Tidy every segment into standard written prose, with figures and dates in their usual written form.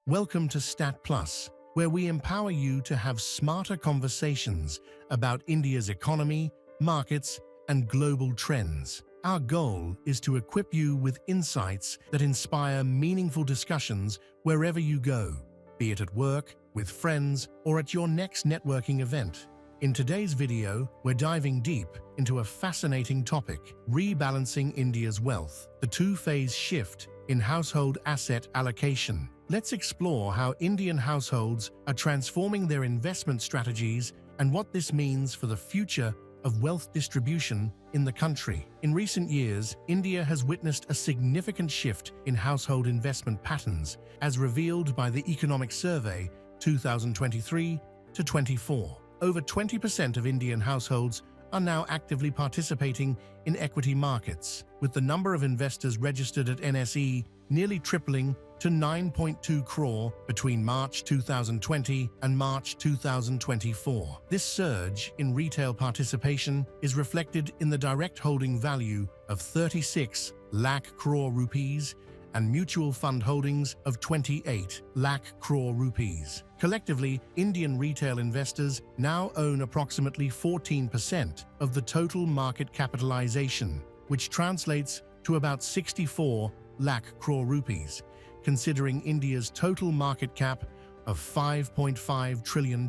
Welcome to Stat Plus, where we empower you to have smarter conversations about India's economy, markets, and global trends. Our goal is to equip you with insights that inspire meaningful discussions wherever you go, be it at work, with friends, or at your next networking event. In today's video, we're diving deep into a fascinating topic: rebalancing India's wealth, the two-phase shift in household asset allocation. Let's explore how Indian households are transforming their investment strategies and what this means for the future of wealth distribution in the country. In recent years, India has witnessed a significant shift in household investment patterns, as revealed by the Economic Survey 2023-24. Over 20% of Indian households are now actively participating in equity markets, with the number of investors registered at NSE nearly tripling to 9.2 crore between March 2020 and March 2024. This surge in retail participation is reflected in the direct holding value of 36 lakh crore rupees and mutual fund holdings of 28 lakh crore rupees. Collectively, Indian retail investors now own approximately 14% of the total market capitalization, which translates to about 64 lakh crore rupees, considering India's total market cap of $5.5 trillion.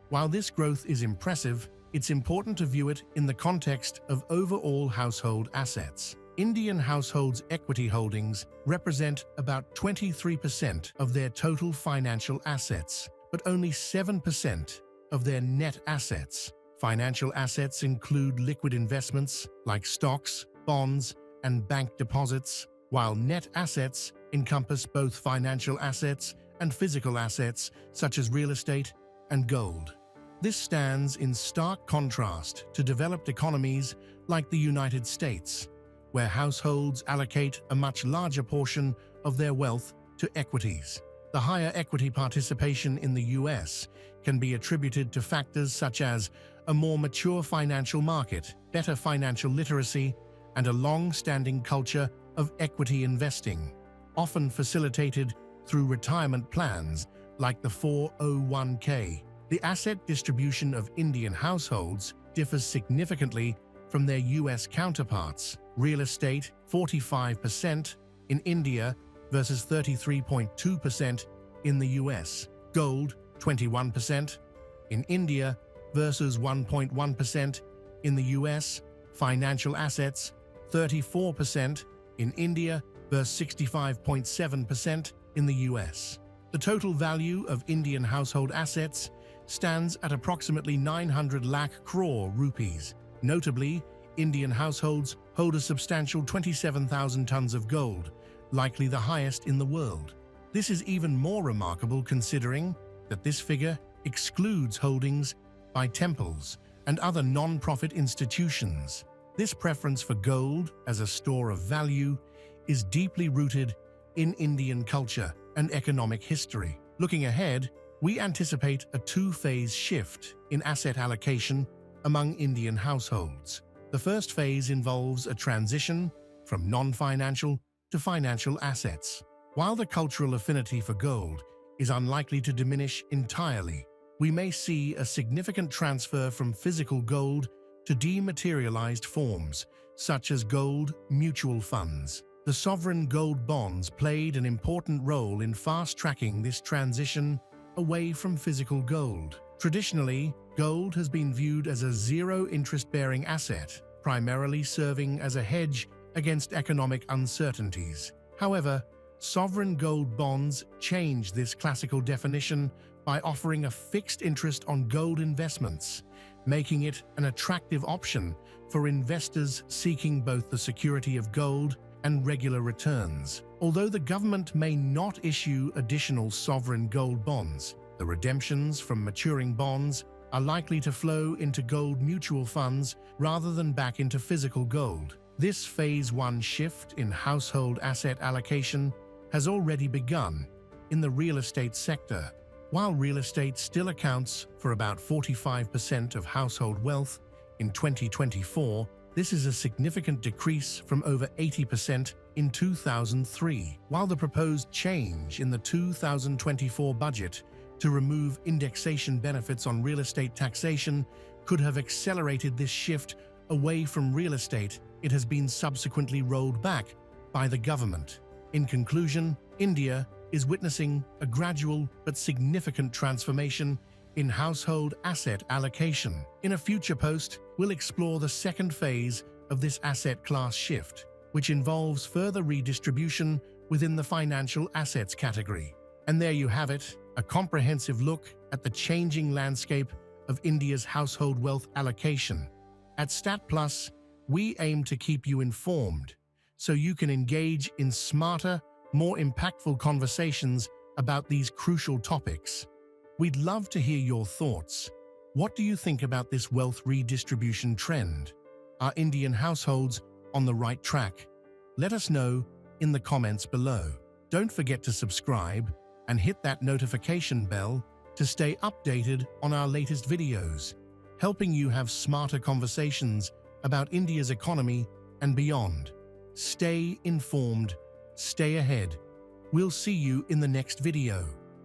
While this growth is impressive, it's important to view it in the context of overall household assets. Indian households' equity holdings represent about 23% of their total financial assets, but only 7% of their net assets. Financial assets include liquid investments like stocks, bonds, and bank deposits, while net assets encompass both financial assets and physical assets such as real estate and gold. This stands in stark contrast to developed economies like the United States, where households allocate a much larger portion of their wealth to equities. The higher equity participation in the US can be attributed to factors such as a more mature financial market, better financial literacy, and a long-standing culture of equity investing, often facilitated through retirement plans like the 401k. The asset distribution of Indian households differs significantly from their US counterparts. Real estate, 45% in India versus 33.2% in the US. Gold, 21% in India versus 1.1% in the US. Financial assets, 34% in India versus 65.7% in the US. The total value of Indian household assets stands at approximately 900 lakh crore rupees. Notably, Indian households hold a substantial 27,000 tons of gold, likely the highest in the world. This is even more remarkable considering that this figure excludes holdings by temples and other non-profit institutions. This preference for gold as a store of value is deeply rooted in Indian culture and economic history. Looking ahead, we anticipate a two-phase shift in asset allocation among Indian households. The first phase involves a transition from non-financial to financial assets. While the cultural affinity for gold is unlikely to diminish entirely, we may see a significant transfer from physical gold to dematerialized forms, such as gold mutual funds. The sovereign gold bonds played an important role in fast-tracking this transition away from physical gold. Traditionally, gold has been viewed as a zero-interest-bearing asset, primarily serving as a hedge against economic uncertainties. However, sovereign gold bonds change this classical definition by offering a fixed interest on gold investments, making it an attractive option for investors seeking both the security of gold and regular returns. Although the government may not issue additional sovereign gold bonds, the redemptions from maturing bonds are likely to flow into gold mutual funds rather than back into physical gold. This Phase 1 shift in household asset allocation has already begun in the real estate sector. While real estate still accounts for about 45% of household wealth in 2024, This is a significant decrease from over 80% in 2003, while the proposed change in the 2024 budget to remove indexation benefits on real estate taxation could have accelerated this shift away from real estate. It has been subsequently rolled back by the government. In conclusion, India is witnessing a gradual but significant transformation in household asset allocation. In a future post, we'll explore the second phase of this asset class shift, which involves further redistribution within the financial assets category. And there you have it, a comprehensive look at the changing landscape of India's household wealth allocation. At Stat Plus, we aim to keep you informed so you can engage in smarter, more impactful conversations about these crucial topics. We'd love to hear your thoughts. What do you think about this wealth redistribution trend? Are Indian households on the right track? Let us know in the comments below. Don't forget to subscribe and hit that notification bell to stay updated on our latest videos, helping you have smarter conversations about India's economy and beyond. Stay informed, stay ahead. We'll see you in the next video.